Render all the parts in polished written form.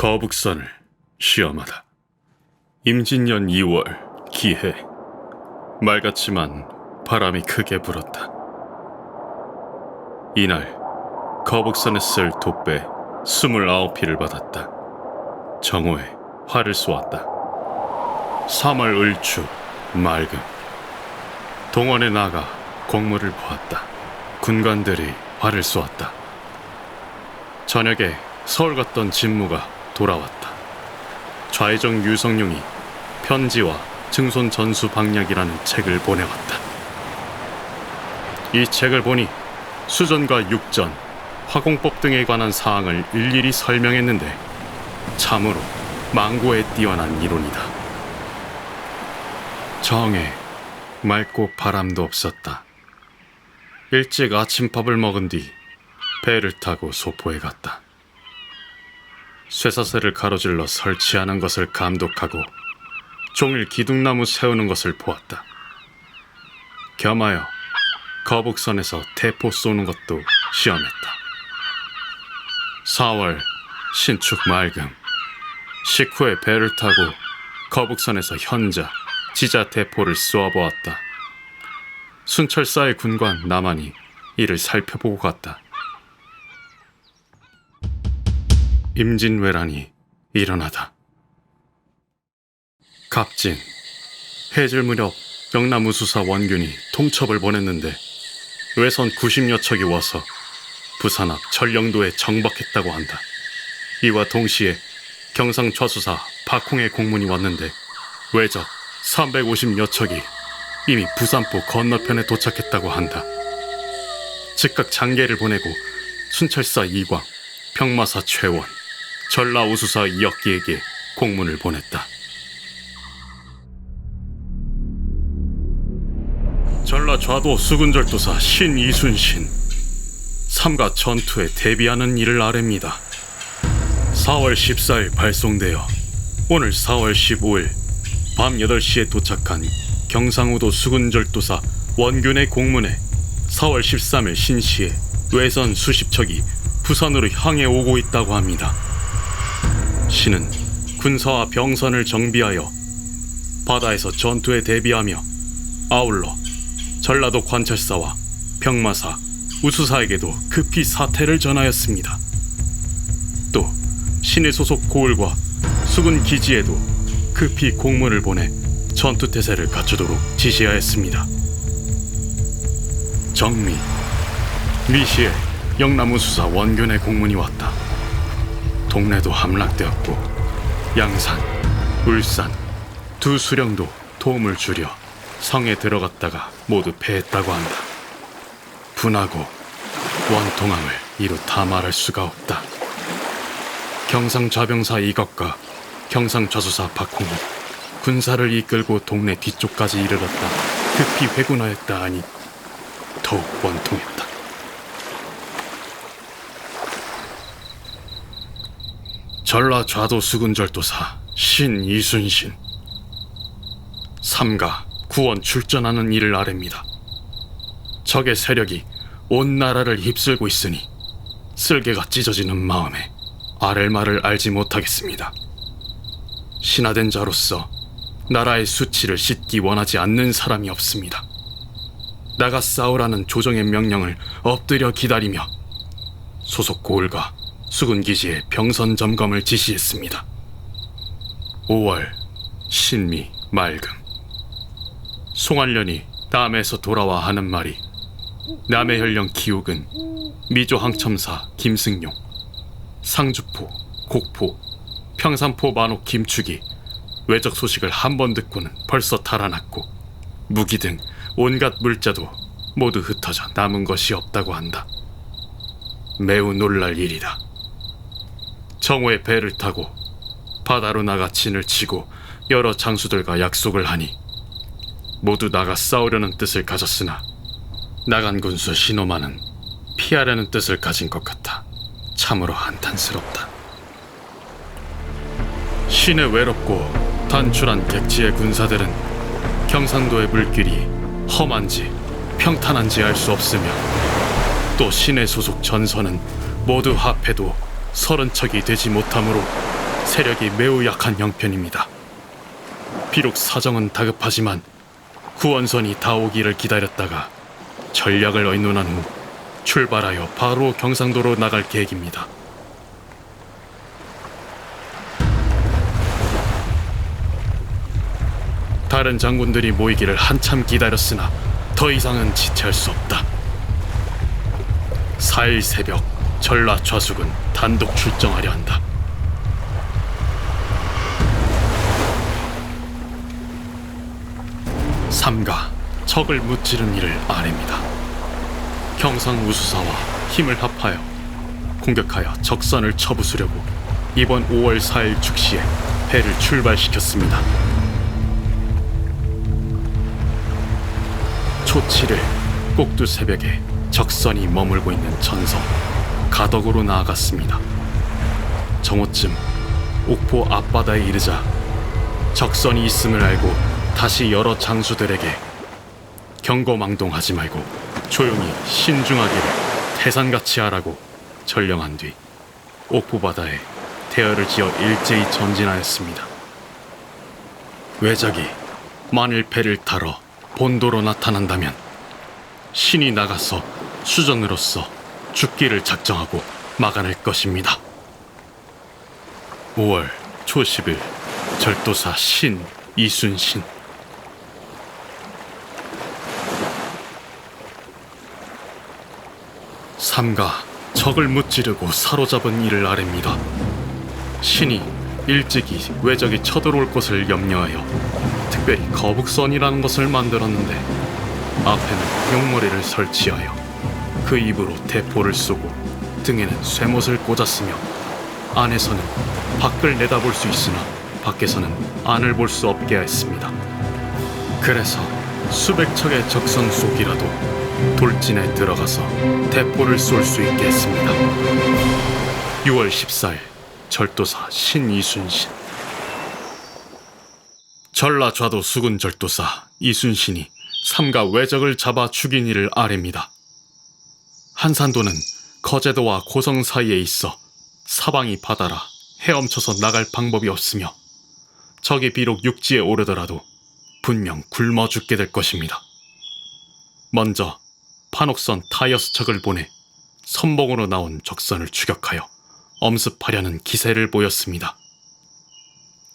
거북선을 시험하다. 임진년 2월 기해. 맑았지만 바람이 크게 불었다. 이날 거북선에 쓸 돛배 29피를 받았다. 정오에 활을 쏘았다. 3월 을추 맑음. 동원에 나가 공무를 보았다. 군관들이 활을 쏘았다. 저녁에 서울 갔던 진무가 돌아왔다. 좌의정 유성룡이 편지와 증손 전수 방략이라는 책을 보내왔다. 이 책을 보니 수전과 육전, 화공법 등에 관한 사항을 일일이 설명했는데 참으로 망고에 뛰어난 이론이다. 정에 맑고 바람도 없었다. 일찍 아침밥을 먹은 뒤 배를 타고 소포에 갔다. 쇠사슬을 가로질러 설치하는 것을 감독하고 종일 기둥나무 세우는 것을 보았다. 겸하여 거북선에서 대포 쏘는 것도 시험했다. 4월 신축 맑음. 식후에 배를 타고 거북선에서 현자, 지자 대포를 쏘아보았다. 순철사의 군관 남한이 이를 살펴보고 갔다. 임진왜란이 일어나다. 갑진, 해질 무렵 영남우수사 원균이 통첩을 보냈는데 외선 90여 척이 와서 부산 앞 전령도에 정박했다고 한다. 이와 동시에 경상 좌수사 박홍의 공문이 왔는데 외적 350여 척이 이미 부산포 건너편에 도착했다고 한다. 즉각 장계를 보내고 순철사 이광, 평마사 최원, 전라우수사 이혁기에게 공문을 보냈다. 전라 좌도 수군절도사 신이순신, 삼가 전투에 대비하는 일을 아뢰입니다. 4월 14일 발송되어 오늘 4월 15일 밤 8시에 도착한 경상우도 수군절도사 원균의 공문에 4월 13일 신시에 외선 수십 척이 부산으로 향해 오고 있다고 합니다. 신은 군사와 병선을 정비하여 바다에서 전투에 대비하며 아울러 전라도 관찰사와 병마사, 우수사에게도 급히 사태를 전하였습니다. 또 신의 소속 고을과 수군 기지에도 급히 공문을 보내 전투태세를 갖추도록 지시하였습니다. 정미, 미시에 영남우수사 원균의 공문이 왔다. 동래도 함락되었고 양산, 울산 두 수령도 도움을 주려 성에 들어갔다가 모두 패했다고 한다. 분하고 원통함을 이루 다 말할 수가 없다. 경상좌병사 이덕과 경상좌수사 박홍이 군사를 이끌고 동네 뒤쪽까지 이르렀다 급히 회군하였다 하니 더욱 원통했다. 전라 좌도 수군절도사 신이순신, 삼가 구원 출전하는 일을 아뢰입니다. 적의 세력이 온 나라를 휩쓸고 있으니 쓸개가 찢어지는 마음에 아랠 말을 알지 못하겠습니다. 신하된 자로서 나라의 수치를 씻기 원하지 않는 사람이 없습니다. 나가 싸우라는 조정의 명령을 엎드려 기다리며 소속 고을과 수군기지의 병선 점검을 지시했습니다. 5월 신미 맑음. 송환련이 남에서 돌아와 하는 말이 남의 현령 기욱은 미조 항첨사 김승용, 상주포, 곡포, 평산포 만옥 김축이 외적 소식을 한 번 듣고는 벌써 달아났고 무기 등 온갖 물자도 모두 흩어져 남은 것이 없다고 한다. 매우 놀랄 일이다. 정오에 배를 타고 바다로 나가 진을 치고 여러 장수들과 약속을 하니 모두 나가 싸우려는 뜻을 가졌으나 나간 군수 신호만은 피하려는 뜻을 가진 것 같아 참으로 한탄스럽다. 신의 외롭고 단출한 객지의 군사들은 경상도의 물길이 험한지 평탄한지 알 수 없으며 또 신의 소속 전선은 모두 합해도 30척이 되지 못하므로 세력이 매우 약한 형편입니다. 비록 사정은 다급하지만 구원선이 다 오기를 기다렸다가 전략을 의논한 후 출발하여 바로 경상도로 나갈 계획입니다. 다른 장군들이 모이기를 한참 기다렸으나 더 이상은 지체할 수 없다. 4일 새벽 전라 좌숙은 단독 출정하려 한다. 삼가 적을 무찌른 이를 아뢰입니다. 경상 우수사와 힘을 합하여 공격하여 적선을 쳐부수려고 이번 5월 4일 축시에 배를 출발시켰습니다. 초 7일 꼭두 새벽에 적선이 머물고 있는 전성 가덕으로 나아갔습니다. 정오쯤 옥포 앞바다에 이르자 적선이 있음을 알고 다시 여러 장수들에게 경거망동하지 말고 조용히 신중하기를 태산같이 하라고 전령한 뒤 옥포 바다에 대열을 지어 일제히 전진하였습니다. 외적이 만일 배를 타러 본도로 나타난다면 신이 나가서 수전으로서 죽기를 작정하고 막아낼 것입니다. 5월 초 10일 절도사 신 이순신. 삼가 적을 무찌르고 사로잡은 이를 아뢰입니다. 신이 일찍이 외적이 쳐들어올 것을 염려하여 특별히 거북선이라는 것을 만들었는데 앞에는 용머리를 설치하여 그 입으로 대포를 쏘고 등에는 쇠못을 꽂았으며 안에서는 밖을 내다볼 수 있으나 밖에서는 안을 볼 수 없게 했습니다. 그래서 수백 척의 적선 속이라도 돌진에 들어가서 대포를 쏠 수 있게 했습니다. 6월 14일 절도사 신이순신. 전라좌도 수군 절도사 이순신이 삼가 외적을 잡아 죽인 이를 아뢰입니다. 한산도는 거제도와 고성 사이에 있어 사방이 바다라 헤엄쳐서 나갈 방법이 없으며 적이 비록 육지에 오르더라도 분명 굶어 죽게 될 것입니다. 먼저 판옥선 타이어스 척을 보내 선봉으로 나온 적선을 추격하여 엄습하려는 기세를 보였습니다.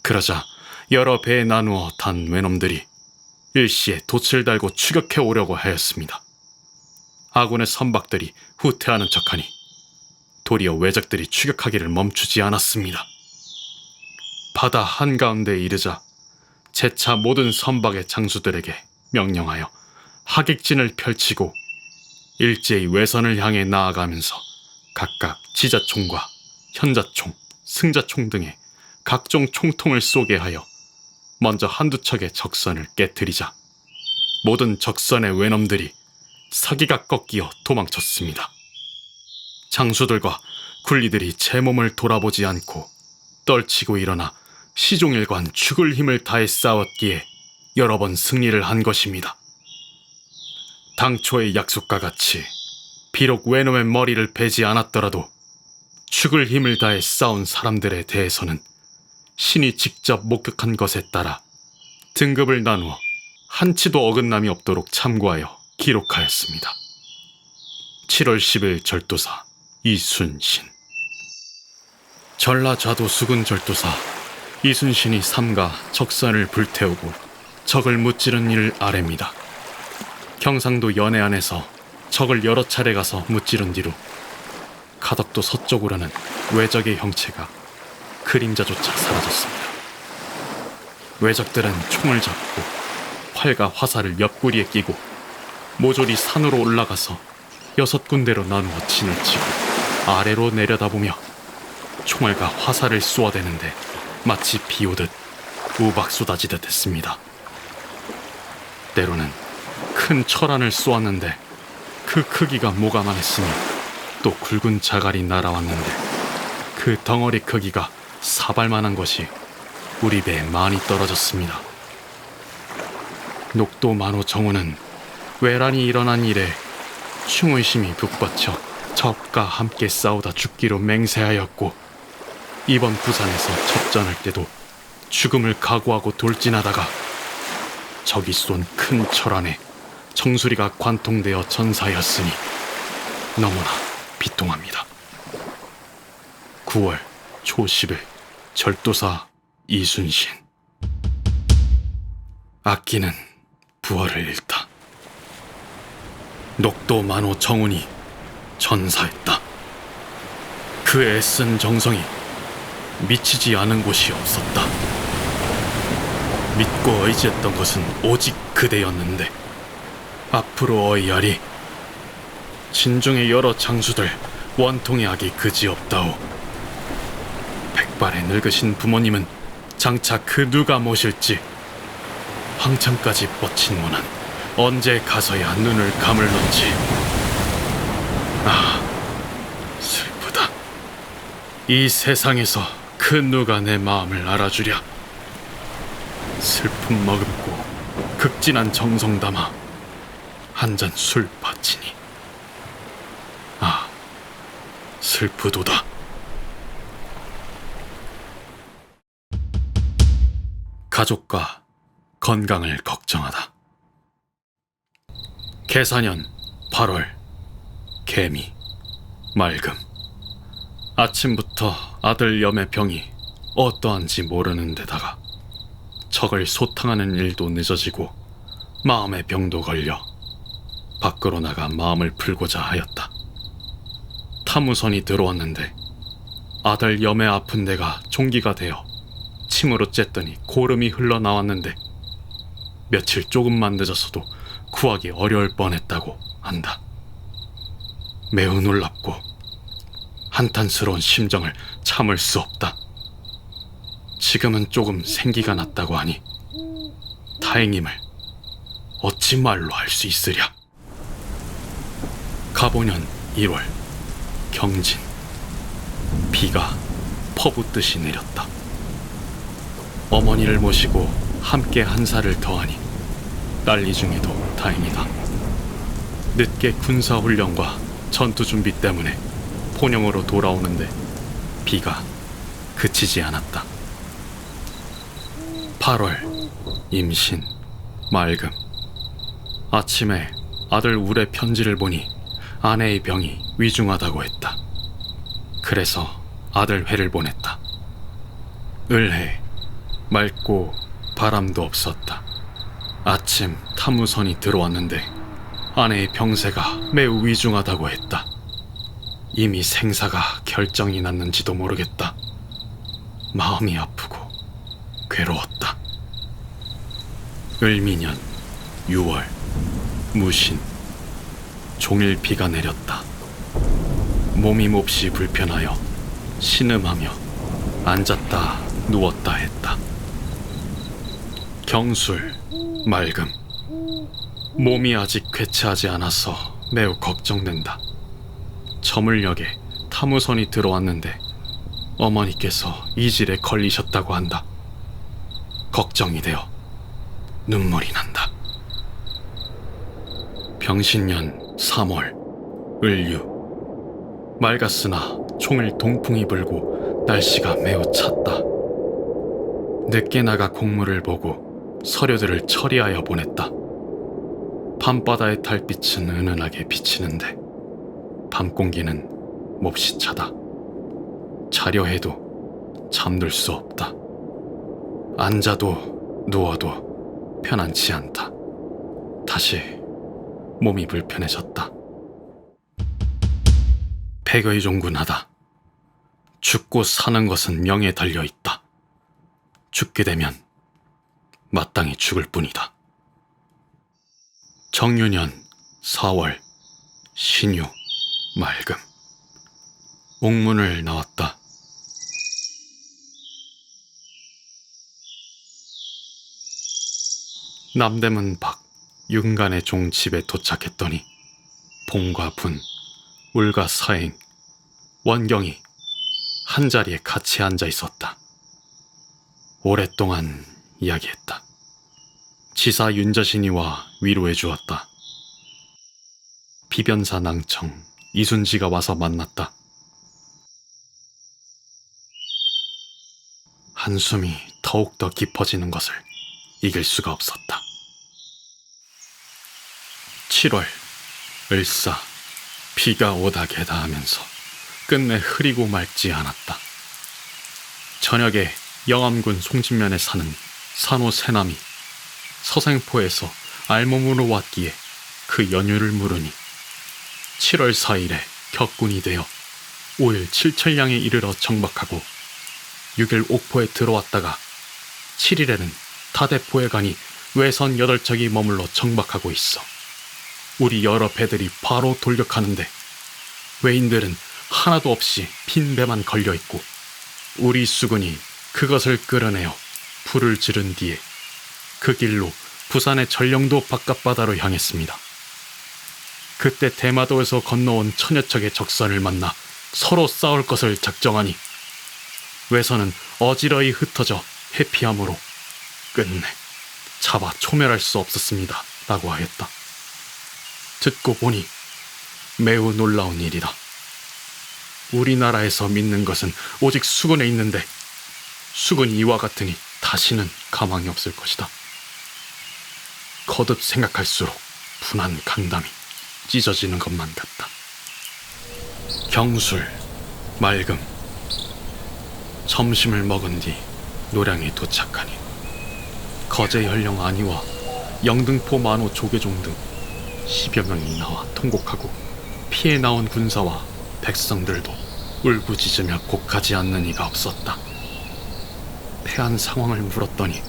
그러자 여러 배에 나누어 단 외놈들이 일시에 돛을 달고 추격해 오려고 하였습니다. 아군의 선박들이 후퇴하는 척하니 도리어 외적들이 추격하기를 멈추지 않았습니다. 바다 한가운데에 이르자 재차 모든 선박의 장수들에게 명령하여 하객진을 펼치고 일제히 외선을 향해 나아가면서 각각 지자총과 현자총, 승자총 등의 각종 총통을 쏘게 하여 먼저 한두 척의 적선을 깨트리자 모든 적선의 외놈들이 사기가 꺾이어 도망쳤습니다. 장수들과 굴리들이 제 몸을 돌아보지 않고 떨치고 일어나 시종일관 죽을 힘을 다해 싸웠기에 여러 번 승리를 한 것입니다. 당초의 약속과 같이 비록 외놈의 머리를 베지 않았더라도 죽을 힘을 다해 싸운 사람들에 대해서는 신이 직접 목격한 것에 따라 등급을 나누어 한치도 어긋남이 없도록 참고하여 기록하였습니다. 7월 10일 절도사 이순신. 전라좌도 수군 절도사 이순신이 삼가 적선을 불태우고 적을 무찌른 일을 아뢰입니다. 경상도 연해안에서 적을 여러 차례 가서 무찌른 뒤로 가덕도 서쪽으로는 외적의 형체가 그림자조차 사라졌습니다. 외적들은 총을 잡고 활과 화살을 옆구리에 끼고 모조리 산으로 올라가서 6군데로 나누어 진을 치고 아래로 내려다보며 총알과 화살을 쏘아대는데 마치 비 오듯 우박 쏟아지듯 했습니다. 때로는 큰 철안을 쏘았는데 그 크기가 모가만 했으며 또 굵은 자갈이 날아왔는데 그 덩어리 크기가 사발만한 것이 우리 배에 많이 떨어졌습니다. 녹도 만호 정우는 외란이 일어난 이래 충의심이 북받쳐 적과 함께 싸우다 죽기로 맹세하였고 이번 부산에서 접전할 때도 죽음을 각오하고 돌진하다가 적이 쏜 큰 철 안에 정수리가 관통되어 전사였으니 너무나 비통합니다. 9월 초 10일 절도사 이순신. 악기는 부활을 잃다. 녹도 만호 정운이 전사했다. 그 애쓴 정성이 미치지 않은 곳이 없었다. 믿고 의지했던 것은 오직 그대였는데 앞으로 어이하리. 진중의 여러 장수들 원통의 악이 그지없다오. 백발의 늙으신 부모님은 장차 그 누가 모실지. 황천까지 뻗친 문은 언제 가서야 눈을 감을런지. 아, 슬프다. 이 세상에서 그 누가 내 마음을 알아주랴. 슬픔 머금고 극진한 정성 담아 한 잔 술 바치니. 아, 슬프도다. 가족과 건강을 걱정하다. 계사년 8월 개미 맑음. 아침부터 아들 염의 병이 어떠한지 모르는 데다가 적을 소탕하는 일도 늦어지고 마음의 병도 걸려 밖으로 나가 마음을 풀고자 하였다. 타무선이 들어왔는데 아들 염의 아픈 데가 종기가 되어 침으로 쬐더니 고름이 흘러나왔는데 며칠 조금만 늦었어도 구하기 어려울 뻔했다고 한다. 매우 놀랍고 한탄스러운 심정을 참을 수 없다. 지금은 조금 생기가 났다고 하니 다행임을 어찌 말로 할 수 있으랴. 가보년 1월 경진. 비가 퍼붓듯이 내렸다. 어머니를 모시고 함께 한 살을 더하니 난리 중에도 다행이다. 늦게 군사훈련과 전투준비 때문에 본영으로 돌아오는데 비가 그치지 않았다. 8월 임신 맑음. 아침에 아들 울의 편지를 보니 아내의 병이 위중하다고 했다. 그래서 아들 회를 보냈다. 을해 맑고 바람도 없었다. 아침 타무선이 들어왔는데 아내의 병세가 매우 위중하다고 했다. 이미 생사가 결정이 났는지도 모르겠다. 마음이 아프고 괴로웠다. 을미년 6월 무신. 종일 비가 내렸다. 몸이 몹시 불편하여 신음하며 앉았다 누웠다 했다. 경술 맑음. 몸이 아직 괴체하지 않아서 매우 걱정된다. 저물녘에 타무선이 들어왔는데 어머니께서 이질에 걸리셨다고 한다. 걱정이 되어 눈물이 난다. 병신년 3월 을유. 맑았으나 종일 동풍이 불고 날씨가 매우 찼다. 늦게 나가 공무를 보고 서류들을 처리하여 보냈다. 밤바다의 달빛은 은은하게 비치는데 밤 공기는 몹시 차다. 자려 해도 잠들 수 없다. 앉아도 누워도 편안치 않다. 다시 몸이 불편해졌다. 백의종군하다. 죽고 사는 것은 명에 달려있다. 죽게 되면 마땅히 죽을 뿐이다. 정유년 4월 신유 맑음. 옥문을 나왔다. 남대문 밖 윤간의 종 집에 도착했더니 봉과 분, 울과 사행, 원경이 한자리에 같이 앉아 있었다. 오랫동안 이야기했다. 지사 윤자신이와 위로해 주었다. 비변사 낭청 이순지가 와서 만났다. 한숨이 더욱더 깊어지는 것을 이길 수가 없었다. 7월, 을사, 비가 오다 개다 하면서 끝내 흐리고 맑지 않았다. 저녁에 영암군 송진면에 사는 산호 새남이 서생포에서 알몸으로 왔기에 그 연유를 물으니 7월 4일에 격군이 되어 5일 칠천량에 이르러 정박하고 6일 옥포에 들어왔다가 7일에는 다대포에 가니 외선 8척이 머물러 정박하고 있어. 우리 여러 배들이 바로 돌격하는데 외인들은 하나도 없이 빈 배만 걸려있고 우리 수군이 그것을 끌어내어 불을 지른 뒤에 그 길로 부산의 전령도 바깥바다로 향했습니다. 그때 대마도에서 건너온 천여 척의 적선을 만나 서로 싸울 것을 작정하니 외선은 어지러이 흩어져 회피함으로 끝내 잡아 초멸할 수 없었습니다 라고 하였다. 듣고 보니 매우 놀라운 일이다. 우리나라에서 믿는 것은 오직 수군에 있는데 수군이 이와 같으니 다시는 가망이 없을 것이다. 거듭 생각할수록 분한 강담이 찢어지는 것만 같다. 경술, 맑음. 점심을 먹은 뒤 노량에 도착하니 거제현령 안위와 영등포 만호 조계종 등 10여 명이 나와 통곡하고 피해 나온 군사와 백성들도 울부짖으며 곡하지 않는 이가 없었다. 패한 상황을 물었더니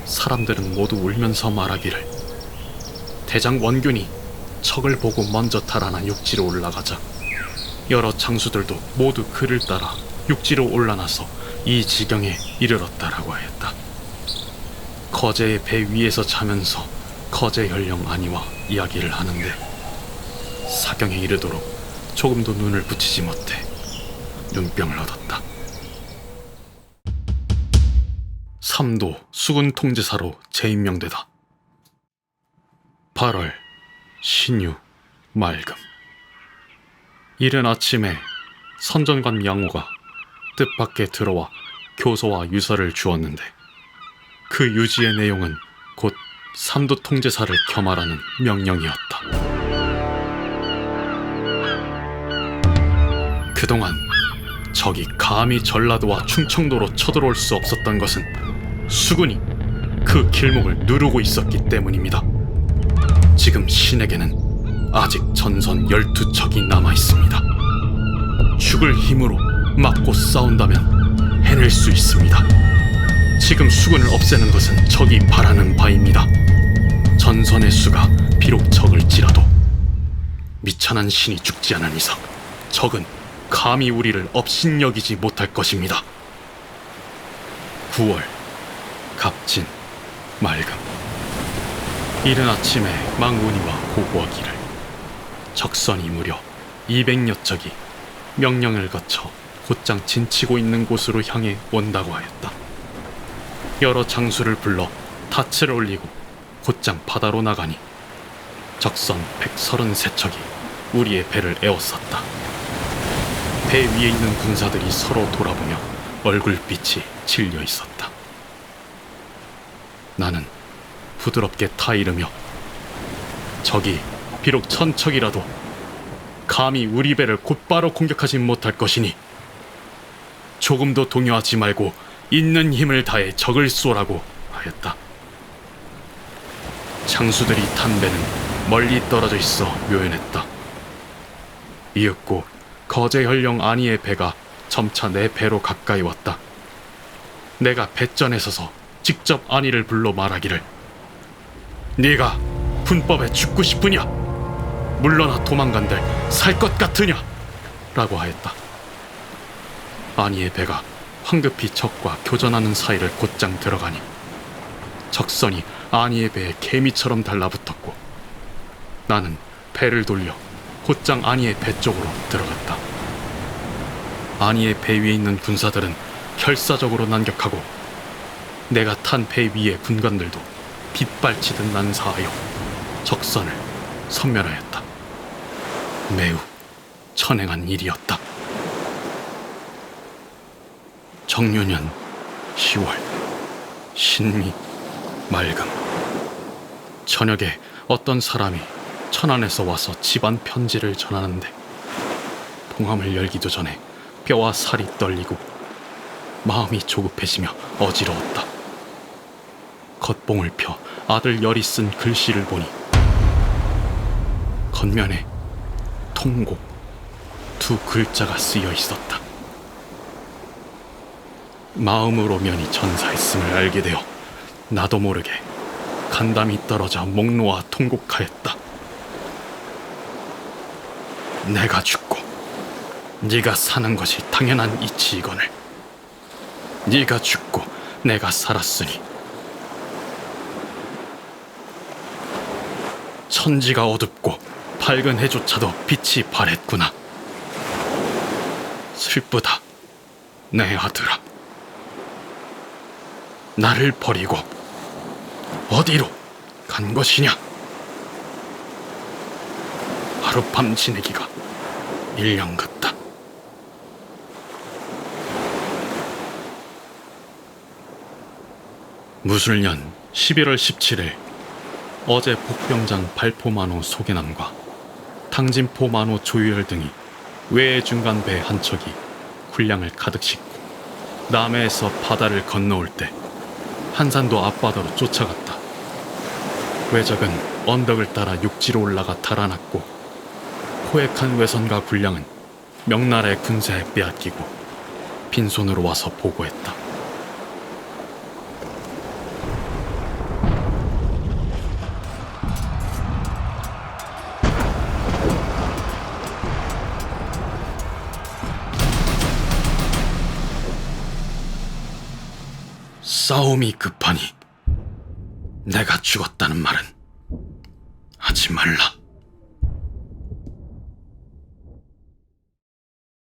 사람들은 모두 울면서 말하기를 대장 원균이 적을 보고 먼저 달아나 육지로 올라가자 여러 장수들도 모두 그를 따라 육지로 올라나서 이 지경에 이르렀다라고 하였다. 거제의 배 위에서 자면서 거제현령 안위와 이야기를 하는데 사경에 이르도록 조금도 눈을 붙이지 못해 눈병을 얻었다. 3도 수군 통제사로 재임명되다. 8월 신유 맑음. 이른 아침에 선전관 양호가 뜻밖에 들어와 교서와 유서를 주었는데 그 유지의 내용은 곧 3도 통제사를 겸하라는 명령이었다. 그동안 적이 감히 전라도와 충청도로 쳐들어올 수 없었던 것은 수군이 그 길목을 누르고 있었기 때문입니다. 지금 신에게는 아직 전선 12척이 남아있습니다. 죽을 힘으로 막고 싸운다면 해낼 수 있습니다. 지금 수군을 없애는 것은 적이 바라는 바입니다. 전선의 수가 비록 적을지라도 미천한 신이 죽지 않은 이상 적은 감히 우리를 업신여기지 못할 것입니다. 9월 갑진 맑음. 이른 아침에 망운이와 고고하기를 적선이 무려 200여 척이 명령을 거쳐 곧장 진치고 있는 곳으로 향해 온다고 하였다. 여러 장수를 불러 닻을 올리고 곧장 바다로 나가니 적선 133척이 우리의 배를 에워쌌다. 배 위에 있는 군사들이 서로 돌아보며 얼굴빛이 질려 있었다. 나는 부드럽게 타이르며 적이 비록 1000척이라도 감히 우리 배를 곧바로 공격하지 못할 것이니 조금도 동요하지 말고 있는 힘을 다해 적을 쏘라고 하였다. 장수들이 탄 배는 멀리 떨어져 있어 묘연했다. 이윽고 거제현령 안위의 배가 점차 내 배로 가까이 왔다. 내가 배전에 서서 직접 안위를 불러 말하기를 네가 군법에 죽고 싶으냐? 물러나 도망간들 살 것 같으냐? 라고 하였다. 안위의 배가 황급히 적과 교전하는 사이를 곧장 들어가니 적선이 안위의 배에 개미처럼 달라붙었고 나는 배를 돌려 곧장 안위의 배 쪽으로 들어갔다. 안위의 배 위에 있는 군사들은 결사적으로 난격하고 내가 탄 배 위의 군관들도 빗발치듯 난사하여 적선을 섬멸하였다. 매우 천행한 일이었다. 정유년 10월 신미 맑음. 저녁에 어떤 사람이 천안에서 와서 집안 편지를 전하는데 봉함을 열기도 전에 뼈와 살이 떨리고 마음이 조급해지며 어지러웠다. 겉봉을 펴 아들 열이 쓴 글씨를 보니 겉면에 통곡 두 글자가 쓰여 있었다. 마음으로 면이 전사했음을 알게 되어 나도 모르게 간담이 떨어져 목 놓아 통곡하였다. 내가 죽고 네가 사는 것이 당연한 이치이거늘 네가 죽고 내가 살았으니 천지가 어둡고 밝은 해조차도 빛이 바랬구나. 슬프다 내 아들아. 나를 버리고 어디로 간 것이냐. 하룻밤 지내기가 1년 같다. 무술년 11월 17일 어제 복병장 발포만호 소계남과 탕진포 만호 조유열 등이 외해 중간 배 한 척이 군량을 가득 싣고 남해에서 바다를 건너올 때 한산도 앞바다로 쫓아갔다. 외적은 언덕을 따라 육지로 올라가 달아났고 포획한 외선과 군량은 명나라의 군사에 빼앗기고 빈손으로 와서 보고했다. 싸움이 급하니 내가 죽었다는 말은 하지 말라.